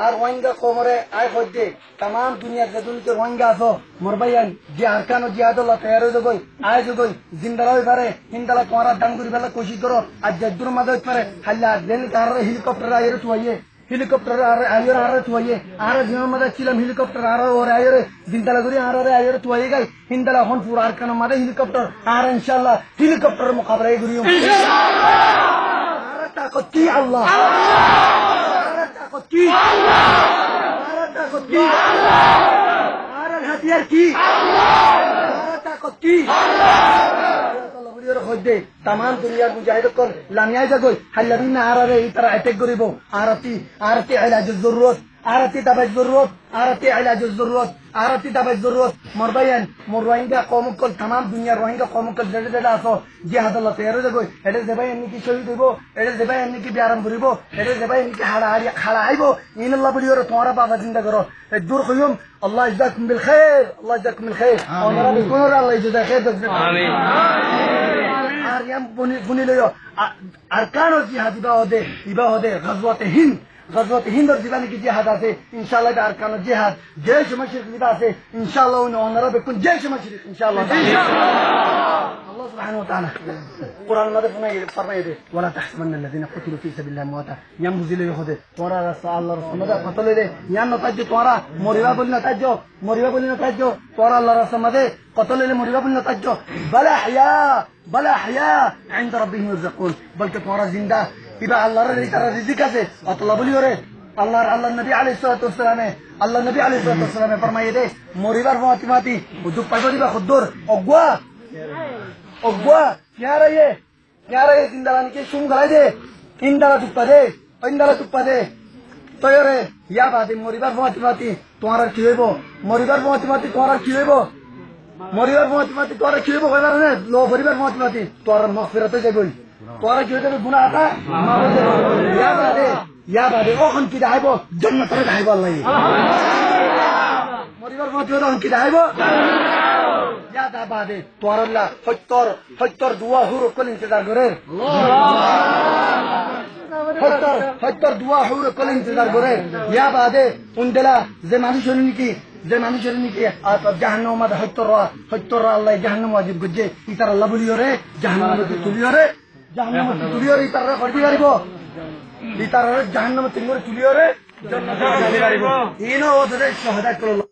আর রোহিঙ্গা কোমরে আয় হইতে तमाम दुनिया যে দুনিয়াতে রোহিঙ্গা আছো মোর ভাইয়ান যে আরকানো জিহাদুল্লাহ তৈয়ার হয়ে যাগই আয় যাগই জিন্দারা হই পারে হিন্দালা কোরা ডাঙ্গুরি বেলা কোশিশ করো আজ জদ্দুর মাঝে হই পারে হাল্লা দেন তার হেলিকপ্টার আইরে তুইয়ে হেলিকপ্টার আইরে তুইয়ে আর জিন মাঝে ছিলাম হেলিকপ্টার আর ওরে আইরে জিন্দালা গুরি আর আইরে তুইয়ে গাই হিন্দালা হন পুরো আরকানো মাঝে হেলিকপ্টার আর ইনশাআল্লাহ হেলিকপ্টার মোকাবেলায় গুরিও ইনশাআল্লাহ তাকতি আল্লাহ কি হাতিয়ার কি तमाम दुनिया मुजाहिद कर लामिया जगह हल्लादीन आरारे इतरा अटैक करिबो आरती इलाज जरूरत आरती दबाई जरूरत आरती इलाज जरूरत आरती दबाई जरूरत मोर भाईयान मोर रोहिंग्या कौम को तमाम दुनिया रोहिंग्या कौम को जेडे जेडे आसो जिहाद अल्लाह तैयार जगह एडे देबाई एमनी की शहीद हइबो एडे देबाई एमनी की बियाराम करिबो एडे देबाई एमनी की हाड़ा आइबो इन अल्लाह बड़ी और तुम्हारा बाबा जिंदा करो दूर खयुम अल्लाह इज्जाकुम बिल खैर अल्लाह इज्जाकुम बिल खैर और मेरा भी कोई अल्लाह इज्जत खैर आमीन आर्यम बुनी लियो अरकान जिहाद इबा होदे गजवत हिंद और जीवानी की जिहाद आसे इंशाल्लाह अरकान जिहाद जैश मशरिक लिबा आसे इंशाल्लाह उन ओनरा बेकुन जैश मशरिक इंशाल्लाह अल्लाह सुब्हानहु व तआला कुरान में फरमाए दे वला तहसबन الذين قتلوا في سبيل الله امواتا ينبذل يهود तोरा रास्ता अल्लाह रसूल ने कतल दे यान न ताज तोरा मरिबा बोलना ताज तोरा अल्लाह रसूल में कतल ले मरिबा बोलना ताज बल अहया عند ربهم يرزقون बल्कि तोरा जिंदा इबा अल्लाह रे तारा रिजिक আছে अतला बोलियो रे अल्लाह नबी अलैहिस्सलातु वस्सलाम फरमाए दे मरिबार माती दुख पाइबो दिबा खुदर अगवा क्या रहे जिंदालानी के सुम गलाई दे इंदाला तुप्पा दे तो रे या बादे मरिबार माती तुम्हारा की हइबो मरिबार माती तुम्हारा की हइबो मरिबार माती तुम्हारा की हइबो कइबार ने लो मरिबार माती तोरा मगफिरत जागई तोरा की हइबो गुनाह आता या बादे ओखन की दाइबो जन्नत रे दाइबो अल्लाह मरिबार माती ओखन की दाइबो यादा बादे तोरल्ला हत्तर दुआ हुर कल इंतजार करे हत्तर दुआ हुर कल इंतजार करे या बादे उनदेला जे মানুষের নিকি জাহান্নাম মাদে হত্তর আল্লাহ জাহান্নাম ওয়াজিব গজে ইতার আল্লাহ বলিও রে জাহান্নাম তুলিও রে ইতার করবি পারিব ইতার জাহান্নাম তুলিও রে জান্নাতে যাবি পারিব ইনো ওদের শাহাদাত করলো